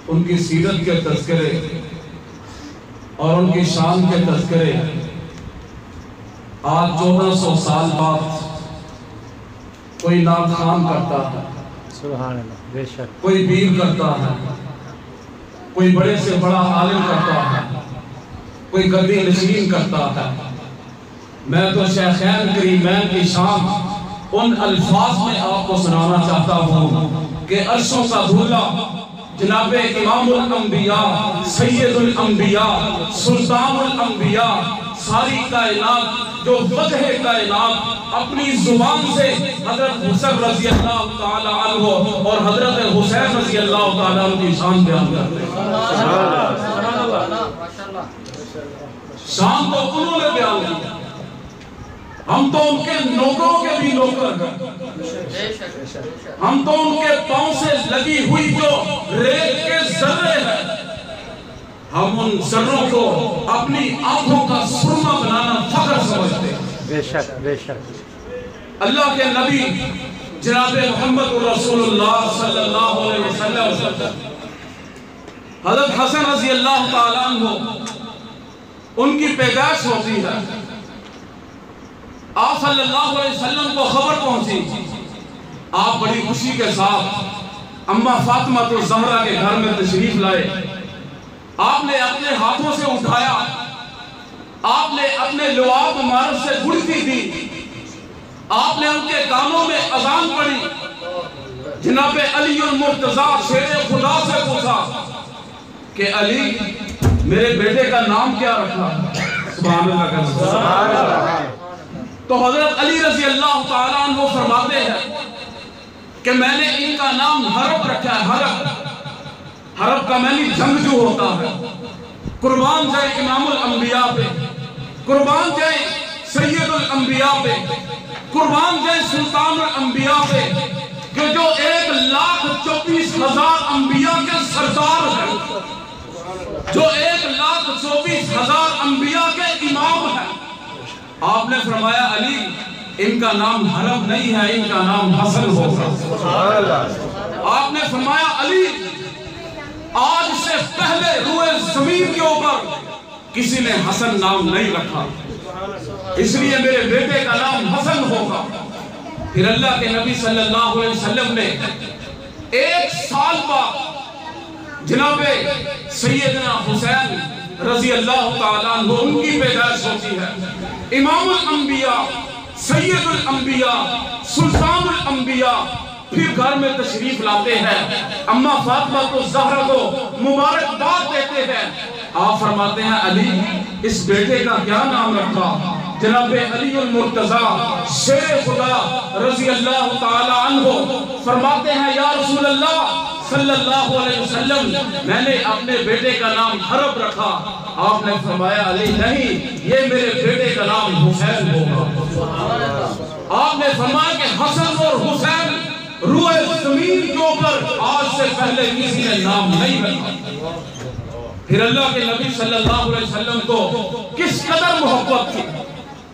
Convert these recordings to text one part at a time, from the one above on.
ان کی سیرت کے تذکرے اور ان کی شان کے تذکرے آج 1400 سال بعد کوئی ناخوان کرتا ہے، سبحان اللہ، بے شک، کوئی پیر کرتا ہے، کوئی بڑے سے بڑا عالم کرتا ہے، کوئی گدی نشین کرتا ہے۔ میں تو شیخین کریمین کی شان ان الفاظ میں آپ کو سنانا چاہتا ہوں کہ عرشوں کا دھولا جناب امام الانبیاء، سید الانبیاء، سلطان الانبیاء، ساری کائنات جو وجہ کائنات اپنی زبان سے حضرت حسین رضی اللہ تعالی عنہ اور حضرت حسین رضی اللہ تعالی عنہ کی شان بیان کرتے ہیں۔ شان تو انہوں نے بیان کی، ہم تو ان کے نوکروں کے بھی نوکر ہیں، ہم تو ان کے پاؤں سے لگی ہوئی جو ریت کے ذرے ہیں، ہم ان ذروں کو اپنی آنکھوں کا سرما بنانا فخر سمجھتے ہیں۔ بے شک، بے شک، اللہ کے نبی جناب محمد رسول اللہ صلی اللہ علیہ وسلم حضرت حسن رضی اللہ تعالیٰ عنہ ان کی پیدائش ہوتی ہے، آپ صلی اللہ علیہ وسلم کو خبر پہنچی، آپ بڑی خوشی کے ساتھ اماں فاطمہ الزہرا کے گھر میں تشریف لائے، آپ نے اپنے ہاتھوں سے اٹھایا، آپ نے اپنے لعاب مبارک سے گڑتی دی، آپ نے ان کے کانوں میں اذان پڑھی، جناب علی المرتضیٰ شیر خدا سے پوچھا کہ علی میرے بیٹے کا نام کیا رکھا؟ سبحان اللہ کا سبحان اللہ۔ تو حضرت علی رضی اللہ تعالیٰ عنہ فرماتے ہیں کہ میں نے ان کا نام حرب رکھا ہے، حرب، حرب کا معنی جنگجو ہوتا ہے۔ قربان جائے امام الانبیاء پہ، قربان جائے سید الانبیاء پہ، قربان جائے سلطان الانبیاء پہ، کہ جو 1,24,000 انبیاء کے سردار ہیں، جو 1,24,000 انبیاء کے امام ہیں۔ آپ نے فرمایا علی ان کا نام حرب نہیں ہے، ان کا نام حسن ہوگا۔ آپ نے فرمایا علی آج سے پہلے روئے زمین کے اوپر کسی نے حسن نام نہیں رکھا، اس لیے میرے بیٹے کا نام حسن ہوگا۔ پھر اللہ کے نبی صلی اللہ علیہ وسلم نے 1 سال بعد جناب سیدنا حسین رضی اللہ تعالیٰ عنہ ان کی پیدائش ہوتی ہے۔ امام الانبیاء، سید الانبیاء، سلطان الانبیاء پھر گھر میں تشریف لاتے ہیں، اماں فاطمہ الزہرا کو مبارکباد دیتے ہیں۔ آپ فرماتے ہیں علی اس بیٹے کا کیا نام رکھا؟ جناب علی المرتضیٰ شیر خدا رضی اللہ تعالی عنہ فرماتے ہیں یا رسول اللہ صلی اللہ علیہ وسلم میں نے اپنے بیٹے کا نام حرب رکھا۔ آپ نے فرمایا علی نہیں، یہ میرے بیٹے کا نام حسین ہوگا۔ آپ نے فرمایا کہ حسن اور حسین روئے زمین کے اوپر آج سے پہلے کسی نے نام نہیں رکھا۔ پھر اللہ کے نبی صلی اللہ علیہ وسلم کو کس قدر محبت تھی،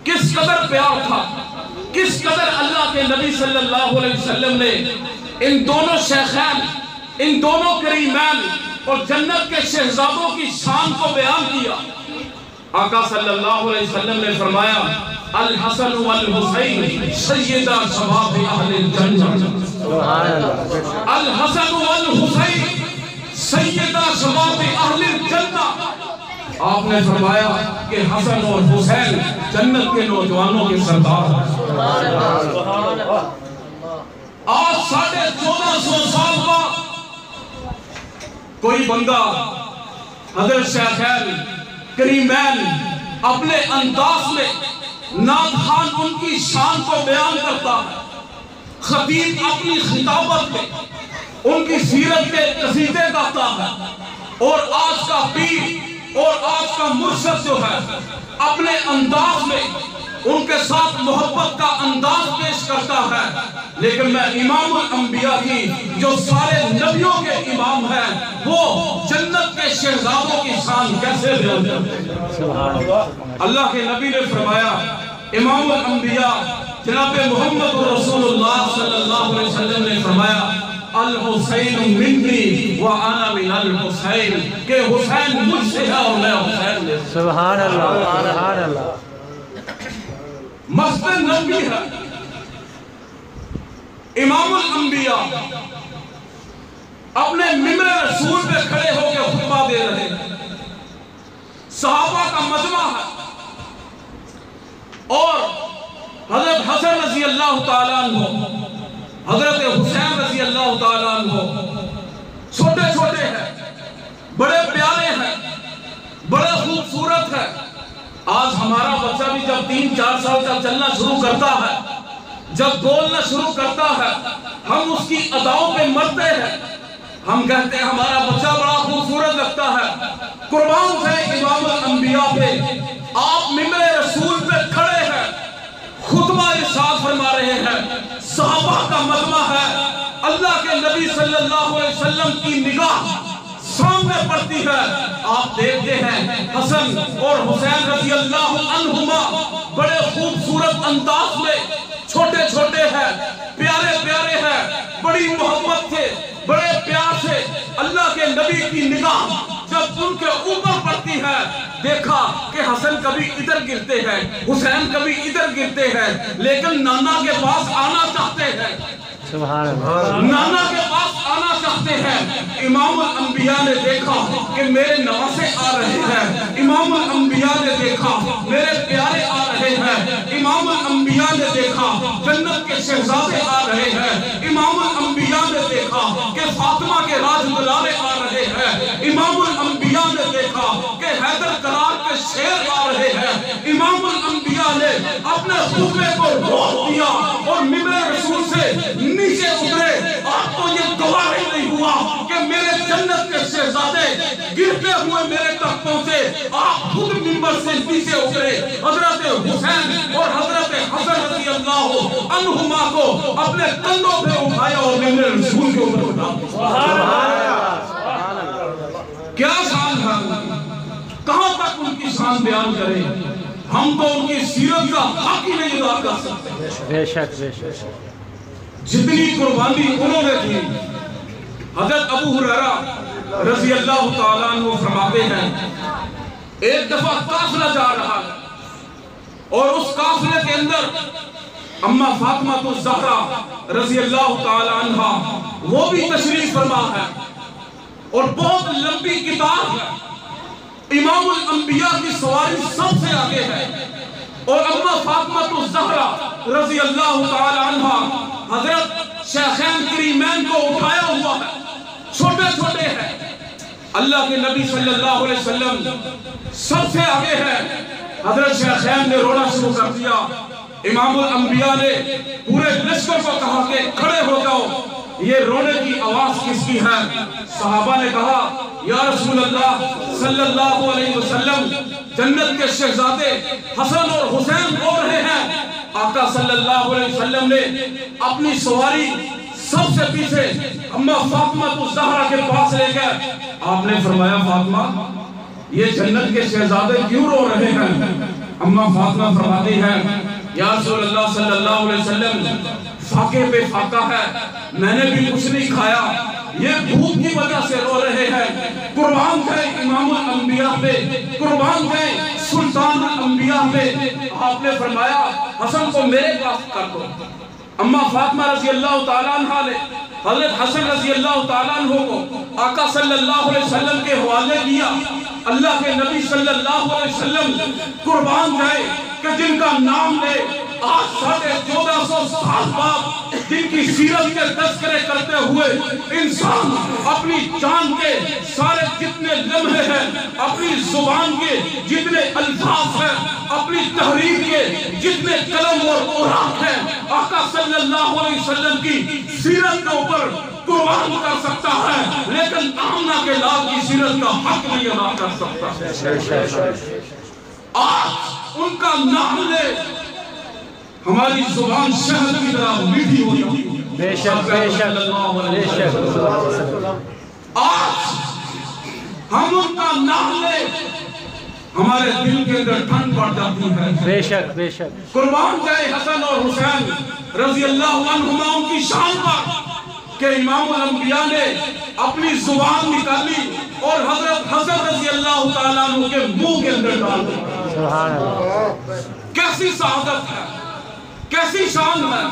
کس قدر پیار تھا، کس قدر اللہ کے نبی صلی اللہ علیہ وسلم نے ان دونوں شیخین، ان دونوں کریمین اور جنت کے شہزادوں کی شان کو بیان کیا۔ آقا صلی اللہ علیہ وسلم نے فرمایا الحسن والحسین سیدہ شباب اہل الجنہ، الحسن والحسین سیدہ شباب اہل الجنہ۔ آپ نے فرمایا کہ حسن اور حسین جنت کے نوجوانوں کے سردار ہیں۔ آج 1450 سال بعد کوئی بندہ حضرت شیخین کریمین اپنے انداز میں نعت خوان ان کی شان کو بیان کرتا ہے، خطیب اپنی خطابت میں ان کی سیرت کے قصیدے گاتا ہے، اور آج کا پیر اور آج کا مرشد جو ہے اپنے انداز میں ان کے ساتھ محبت کا انداز پیش کرتا ہے۔ لیکن میں امام الانبیاء کی جو سارے نبیوں کے امام ہیں وہ جنت کے شہزادوں کی شان کیسے بیان کرتے ہیں؟ اللہ کے نبی نے فرمایا امام الانبیاء جناب محمد رسول اللہ صلی اللہ علیہ وسلم نے فرمایا الحسین منی وانا من الحسین، کہ حسین مجھ سے ہے اور میں حسین میں سے۔ سبحان اللہ سبحان اللہ۔ مسجد نبوی ہے، امام الانبیاء اپنے ممبر رسول پہ کھڑے ہو کے خطبہ دے رہے ہیں، صحابہ کا مجمع ہے، اور حضرت حسن رضی اللہ تعالیٰ عنہ، حضرت حسین رضی اللہ تعالیٰ عنہ چھوٹے چھوٹے ہیں، بڑے پیارے ہیں، بڑے خوبصورت ہیں۔ آج ہمارا بچہ بھی جب 3-4 سال تک چلنا شروع کرتا ہے، جب بولنا شروع کرتا ہے، ہم اس کی اداؤں پہ مرتے ہیں، ہم کہتے ہیں ہمارا بچہ بڑا خوبصورت لگتا ہے۔ قربان سے امام الانبیاء پہ آپ ممبر رسول پہ کھڑے ہیں، خطبہ ارشاد فرما رہے ہیں، صحابہ کا مجمع ہے، اللہ کے نبی صلی اللہ علیہ وسلم کی نگاہ سامنے پڑتی ہے، آپ دیکھتے ہیں حسن اور حسین رضی اللہ عنہما بڑے خوبصورت انداز میں، چھوٹے چھوٹے ہیں، پیارے پیارے ہیں، بڑی محبت سے، بڑے پیار سے اللہ کے نبی کی نگاہ جب ان کے اوپر پڑتی ہے، دیکھا کہ حسن کبھی ادھر گرتے ہیں، حسین کبھی ادھر گرتے ہیں، لیکن نانا کے پاس آنا چاہتے ہیں، سبحان اللہ، نانا کے پاس آنا چاہتے ہیں۔ امام الانبیاء نے دیکھا کہ میرے نواسے آ رہے ہیں، امام الانبیاء نے دیکھا میرے پیارے آ رہے ہیں، امام الانبیاء نے دیکھا جنت کے شہزادے آ رہے ہیں، امام الانبیاء نے دیکھا کہ فاطمہ کے راج دلالے آ رہے ہیں، امام الانبیاء نے دیکھا کہ حیدر قرار کے شیر آ رہے ہیں۔ امام الانبیاء نے اپنے خطبے کو روک دیا اور ممبر رسول سے نیچے اترے۔ آپ کو یہ گوارا ہی نہیں ہوا کہ میرے جنت کے شہزادے گرتے ہوئے میرے تک پہنچے، آپ خود ممبر سے نیچے اترے، حضرت حسین اور حضرت حسن رضی اللہ عنہما کو اپنے کندھوں پہ اٹھایا اور ممبر رسول کے اوپر کیا شان ہے، کہاں تک ان کی شان بیان کریں، ہم تو ان کی سیرت کا حق ہی نہیں ادا کر سکتے۔ بے شک بے شک، جتنی قربانی انہوں نے دی۔ حضرت ابو ہریرہ رضی اللہ تعالیٰ عنہ فرماتے ہیں، ایک دفعہ قافلہ جا رہا ہے اور اس قافلے کے اندر اماں فاطمہ الزہرا رضی اللہ تعالیٰ عنہ وہ بھی تشریف فرما ہے، اور بہت لمبی کتاب ہے، امام الانبیاء کی سواری سب سے آگے ہے، اور اماں فاطمہ الزہرا رضی اللہ تعالیٰ عنہ حضرت شیخین کریمین کو اٹھایا ہوا ہے، چھوٹے چھوٹے ہیں، اللہ کے نبی صلی اللہ علیہ وسلم سب سے آگے ہے۔ حضرت شیخین نے رونا شروع کر دیا، امام الانبیاء نے پورے لشکر کو کہا کہ کھڑے ہو جاؤ، یہ رونے کی آواز کس کی ہے؟ صحابہ نے کہا یا رسول اللہ صلی اللہ علیہ وسلم، جنت کے شہزادے حسن اور حسین رو رہے ہیں۔ آقا صلی اللہ علیہ وسلم نے اپنی سواری سب سے پیچھے اماں فاطمہ الزہرا کے پاس لے گئے، آپ نے فرمایا فاطمہ یہ جنت کے شہزادے کیوں رو رہے ہیں؟ اماں فاطمہ فرماتی ہیں یا رسول اللہ صلی اللہ علیہ وسلم، فاقے پہ فاقہ ہے، میں نے بھی کچھ نہیں کھایا، یہ بھوک کی وجہ سے رو رہے ہیں۔ قربان جائے امام الانبیاء پہ، قربان جائے سلطان الانبیاء پہ۔ آپ نے فرمایا حسن کو میرے پاس کر دو۔ اماں فاطمہ رضی اللہ تعالیٰ عنہ نے حضرت حسن رضی اللہ تعالیٰ عنہ کو آقا صلی اللہ علیہ وسلم کے حوالے کیا۔ اللہ کے نبی صلی اللہ علیہ وسلم قربان جائے کہ جن کا نام لے آج 1450 سال بعد جن کی سیرت کے تذکرے کرتے ہوئے انسان اپنی جان کے سارے جتنے لمحے ہیں، اپنی زبان کے جتنے الفاظ ہیں، اپنی تحریر کے جتنے قلم اور اوراق ہیں، آقا صلی اللہ علیہ وسلم کی سیرت کے اوپر قربان کر سکتا ہے، لیکن آمنہ کے لال کی سیرت کا حق نہیں ادا کر سکتا۔ آج ان کا نام لے ہماری زبان شہد کی طرح میٹھی ہو جاتی ہے۔ بے شک بے شک بے شک، آج ہم ان کا نام لے ہمارے دل کے اندر ٹھنڈ پڑ جاتی ہے۔ بے شک بے شک، قربان جائے حسن اور حسین رضی اللہ عنہما ان کی شان پر۔ کہ امام الانبیاء نے اپنی زبان نکالی اور حضرت حسن رضی اللہ تعالیٰ عنہ کے منہ کے اندر ڈال دی. سبحان اللہ. کیسی سعادت ہے، کیسی شان ہے،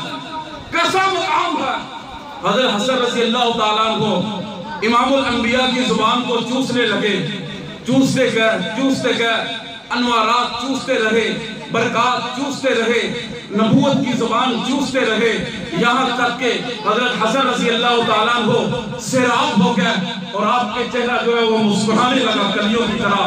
کیسا مقام ہے. حضرت حسن رضی اللہ تعالیٰ عنہ امام الانبیاء کی زبان کو چوسنے لگے، چوستے گئے، انوارات چوستے رہے، برکات چوستے رہے، نبوت کی زبان چوستے رہے، یہاں تک کہ حضرت حسن رضی اللہ تعالیٰ عنہ سیراب ہو گئے اور آپ کے چہرہ جو ہے وہ مسکرانے لگا کلیوں کی طرح.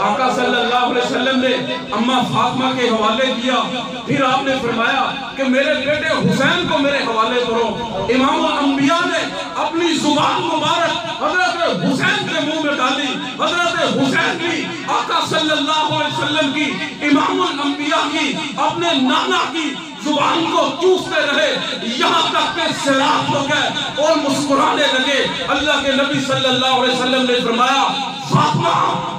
آقا صلی اللہ علیہ وسلم نے اماں فاطمہ کے حوالے کیا، پھر آپ نے فرمایا کہ میرے بیٹے حسین کو میرے حوالے کرو. امام الانبیاء نے اپنی زبان مبارک حضرت حسین کے منہ میں ڈالی. حضرت حسین بھی آقا صلی اللہ علیہ وسلم کی، امام الانبیاء کی، اپنے نانا کی زبان کو چوستے رہے، یہاں تک کہ سیراب ہو گئے اور مسکرانے لگے. اللہ کے نبی صلی اللہ علیہ وسلم نے فرمایا فاطمہ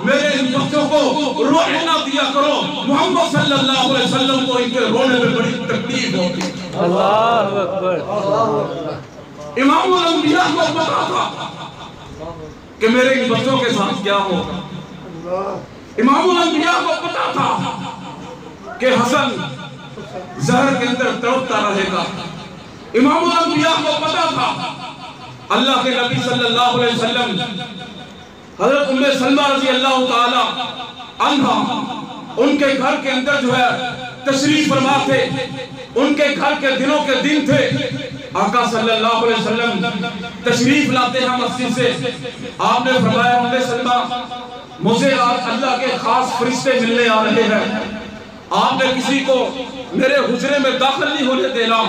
میرے ان بچوں کو رونے نہ دیا کرو، محمد صلی اللہ علیہ وسلم کو ان کے رونے میں بڑی تکلیف ہوتی. اللہ اکبر. امام الانبیاء کو پتا تھا کہ میرے ان بچوں کے ساتھ کیا ہوگا. امام الانبیاء کو پتا تھا کہ حسن زہر کے اندر تڑپتا رہے گا. امام الانبیاء کو پتا تھا. اللہ کے نبی صلی اللہ علیہ وسلم حضرت ام سلمہ رضی اللہ تعالی عنہا ان کے گھر کے اندر جو ہے تشریف فرما تھے، ان کے گھر کے دنوں کے دن تھے. آقا صلی اللہ علیہ وسلم تشریف لاتے ہیں مسجد سے. آپ نے فرمایا ام سلمہ مجھے آج اللہ کے خاص فرشتے ملنے آ رہے ہیں، آپ نے کسی کو میرے حجرے میں داخل نہیں ہونے دینا.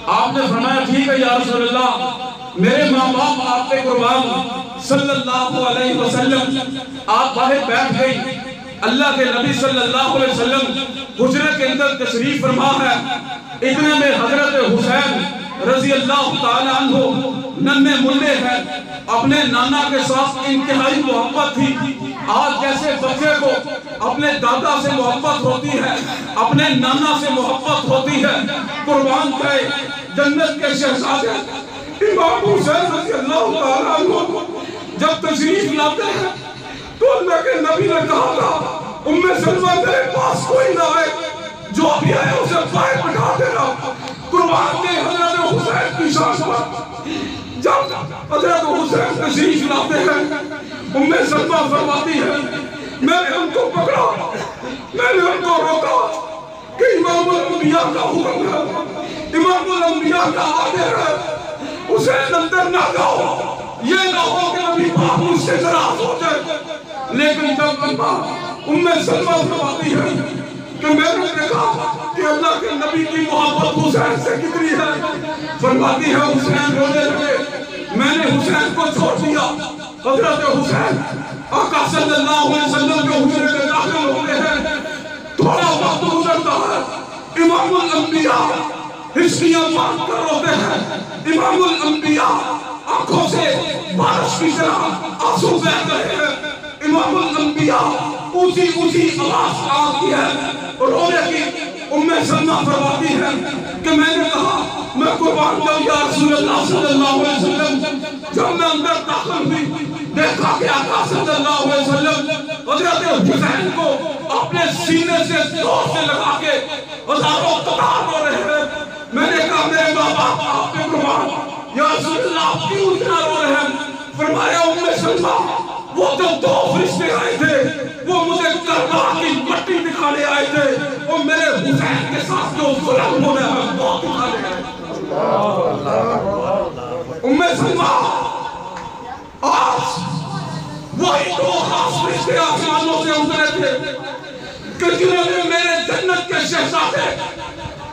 آپ نے فرمایا ٹھیک ہے یا رسول اللہ. میرے ماں باپ آپ پہ قربان صلی اللہ علیہ وسلم. آپ باہر بیٹھ گئی. اللہ کے نبی صلی اللہ علیہ وسلم حجرے کے اندر تشریف فرما ہے. اتنے میں حضرت حسین رضی اللہ تعالیٰ عنہ ننھے منھے ہیں، اپنے نانا کے ساتھ انتہائی محبت تھی. آج جیسے بچے کو اپنے دادا سے محبت ہوتی ہے، اپنے نانا سے محبت ہوتی ہے، قربان کرے جنت کے شہزادے امام حسین رضی اللہ تعالیٰ عنہ جب تشریف لاتے ہیں تو اللہ کے نبی نے کہا تھا ام سلمہ میرے پاس کوئی نہ آئے، جو بھی آئے اسے باہر بٹھا دینا. قربان کے حضرت حسین کی شان پر جب حضرت حسین تشریف لاتے ہیں ام سلمہ فرماتی ہے میں نے ان کو پکڑا، میں نے ان کو روکا کہ امام الانبیاء کا حکم ہے، امام الانبیاء کا آدر ہے، حسین اندر نہ جاؤ، یہ نہ ہو کہ نبی پاک مجھ سے ناراض ہو جائے. لیکن جب ام سلمہ فرماتی ہے کہ میں نے دیکھا کہ اللہ کے نبی کی محبت حسین سے کتنی ہے، فرماتی ہے حسین رونے لگے. میں نے حسین کو چھوڑ دیا. حضرت حسین آقا صلی اللہ علیہ وسلم کے حجرے میں داخل ہوتے ہیں. تھوڑا وقت گزرتا ہے، امام الانبیاء ہچکیاں باندھ کر روتے ہیں. امام الانبیاء آنکھوں سے بارش کی طرح آنسو بہہ رہے ہیں. امام الانبیاء اونچی آواز آتی ہے اور رونے کی. ام سلمہ فرماتی ہے کہ میں نے کہا میں قربان جاؤں یا رسول اللہ صلی اللہ علیہ وسلم. جب میں اندر داخل ہوئی دیکھا کہ آقا صلی اللہ علیہ وسلم حضرت حسین کو اپنے سینے سے زور سے لگا کے ہزاروں قطار رو رہے ہیں. میں نے کہا میرے ماں باپ آپ پہ قربان یا رسول اللہ آپ کیوں اتنا رو رہے ہیں؟ فرمایا ام سلمہ وہ جو دو فرشتے آئے تھے وہ مجھے کربلا کی مٹی دکھانے آئے تھے، وہ میرے حسین کے ساتھ جو ظلم ہو رہا ہے وہ دکھانے آئے تھے. ام سلمہ آج وہی دو خاص فرشتے آسمانوں سے اترے تھے کہ جنہوں نے میرے جنت کے شہزادے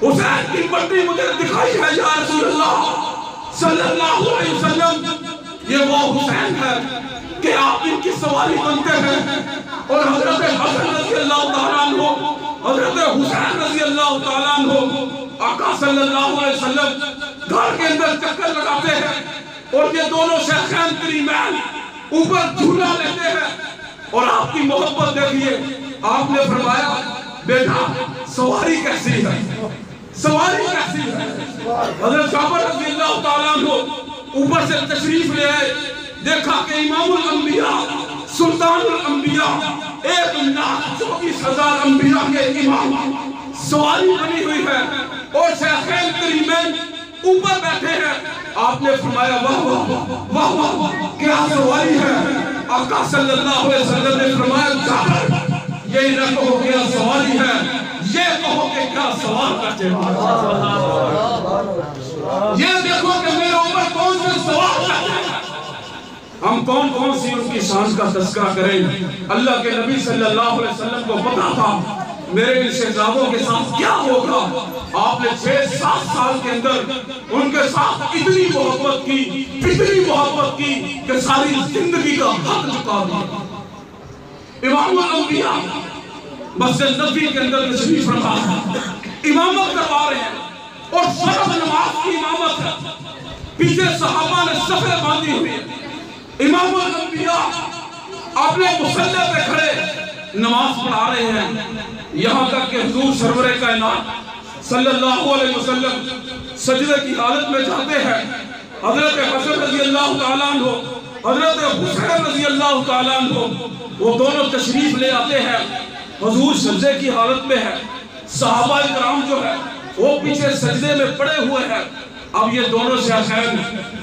حسین کی مٹی مجھے دکھائی ہے یا رسول اللہ صلی اللہ علیہ وسلم. یہ وہ حسین ہے کہ آپ ان کی سواری بنتے ہیں اور حضرت حسن رضی اللہ تعالیٰ عنہ، حضرت حسین رضی اللہ تعالیٰ عنہ آقا صلی اللہ علیہ وسلم گھر کے اندر چکر لگاتے ہیں اور یہ دونوں شیخین کریمین اوپر جھولا لیتے ہیں. اور آپ کی محبت دیکھیے. آپ نے فرمایا بیٹا سواری کیسی ہے، سواری کیسی ہے. حضرت جعفر رضی اللہ تعالیٰ عنہ اوپر سے تشریف لے آئے، دیکھا کہ امام الانبیاء سلطان الانبیاء 1,24,000 انبیاء کے امام سواری بنی ہوئی ہے اور شیخین کریمین اوپر بیٹھے ہیں۔ آپ نے فرمایا واہ واہ واہ واہ کیا سواری ہے۔ آقا صلی اللہ علیہ وسلم نے فرمایا جابر یہ نہ کہو کیا سواری ہے، یہ کہو کہ کیا سوار کرتے ہیں۔ یہ دیکھو کہ میرے اوپر کون سے سوار کرتے ہیں۔ ہم کون کون سی ان کی شان کا تذکرہ کریں۔ اللہ کے نبی صلی اللہ علیہ وسلم کو پتا تھا میرے ان شہزادوں کے ساتھ کیا ہوگا۔ آپ نے 6-7 سال کے اندر ان کے ساتھ اتنی محبت کی کہ ساری زندگی کا حق چکا دیا۔ امام الانبیاء مسجد نبوی کے اندر تشریف فرما ہے، امامت کروا رہے ہیں اور فرض نماز کی امامت ہے، پیچھے صحابہ نے صفیں باندھی ہوئی ہے۔ امام الانبیاء اپنے مصلی پہ کھڑے نماز پڑھا رہے ہیں، یہاں تک کہ حضور سرور کائنات صلی اللہ علیہ وسلم سجدے کی حالت میں جاتے ہیں۔ حضرت حسن رضی اللہ تعالیٰ عنہ، حضرت حسین رضی اللہ تعالیٰ عنہ وہ دونوں تشریف لے آتے ہیں۔ حضور سجدے کی حالت میں ہے، صحابہ کرام جو ہے وہ پیچھے سجدے میں پڑے ہوئے ہیں۔ اب یہ دونوں شیخین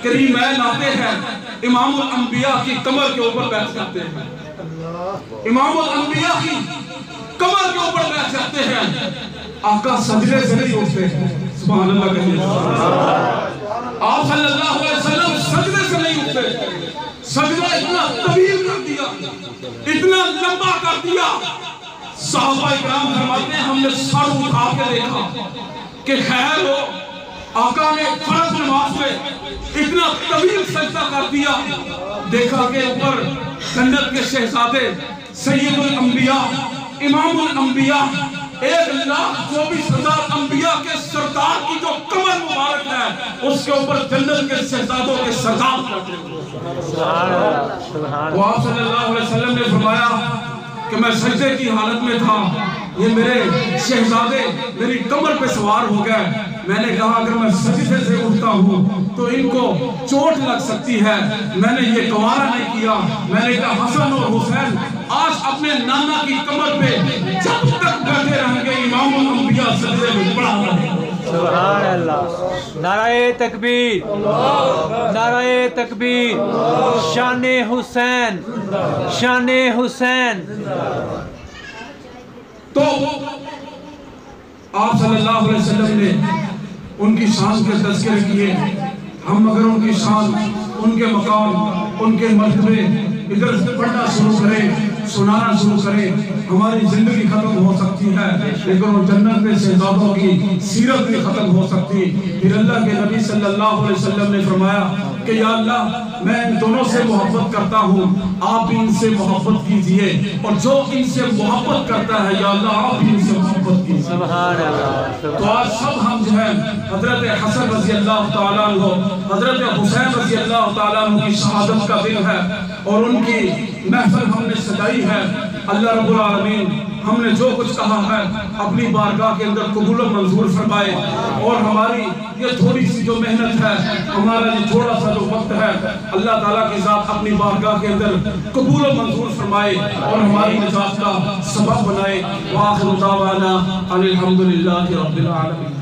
کریمین آتے ہیں، امام الانبیاء کی کمر کے اوپر بیٹھ جاتے ہیں، امام الانبیاء کی کمر کے اوپر بیٹھ جاتے ہیں۔ آقا سجدے سے نہیں اٹھتے، سبحان اللہ کہیے۔ آپ صلی اللہ علیہ وسلم سجدے سے نہیں اٹھتے، سجدہ اتنا طویل کر دیا، اتنا لمبا کر دیا، صحابہ کرام فرماتے ہیں ہم نے سر اٹھا کے دیکھا کہ خیر ہو، آقا نے فرض نماز میں اتنا طویل سجدہ کر دیا، دیکھا کہ اوپر جنت کے شہزادے سید الانبیاء امام الانبیاء 1,24,000 انبیاء کے سردار کی جو کمر مبارک ہے اس کے اوپر جنت کے شہزادوں کے سردار کرتے ہیں۔ وہ آپ صلی اللہ علیہ وسلم نے فرمایا کہ میں سجدے کی حالت میں تھا، یہ میرے شہزادے میری کمر پہ سوار ہو گئے۔ میں نے کہا اگر میں سجدے سے اٹھتا ہوں تو ان کو چوٹ لگ سکتی ہے، میں نے یہ گوارا نہیں کیا۔ میں نے کہا حسن اور حسین آج اپنے نانا کی کمر پہ جب تک بیٹھے رہیں گے امام الانبیاء سجدے میں پڑھا رہے ہیں۔ سبحان اللہ، نعرہ تکبیر، نعرہ تکبیر، شان حسین، شان حسین۔ تو آپ صلی اللہ علیہ وسلم نے ان کی شان کے تذکرے کیے، ہم اگر ان کی شان، ان کے مقام، ان کے مرتبے ادھر پڑھنا شروع کریں، سنانا شروع کریں، ہماری زندگی ختم ہو سکتی ہے، لیکن وہ جنت میں شہزادوں کی سیرت بھی ختم ہو سکتی۔ پھر اللہ کے نبی صلی اللہ علیہ وسلم نے فرمایا کہ یا اللہ میں ان دونوں سے محبت کرتا ہوں، آپ بھی ان سے محبت کیجئے، اور جو ان سے محبت کرتا ہے یا اللہ آپ بھی ان سے محبت کیجئے۔ سبحان اللہ۔ تو آج سب ہم جو ہیں حضرت حسن رضی اللہ تعالیٰ عنہ، حضرت حسین رضی اللہ تعالیٰ عنہ کی شہادت کا دن ہے اور ان کی محفل ہم نے سجائی ہے۔ اللہ رب العالمین ہم نے جو کچھ کہا ہے اپنی بارگاہ کے اندر قبول و منظور فرمائے، اور ہماری یہ تھوڑی سی جو محنت ہے، ہمارا یہ تھوڑا سا جو وقت ہے، اللہ تعالیٰ کی ذات اپنی بارگاہ کے اندر قبول و منظور فرمائے اور ہماری نجات کا سبب بنائے۔ وآخر دعوانا ان الحمدللہ رب العالمین۔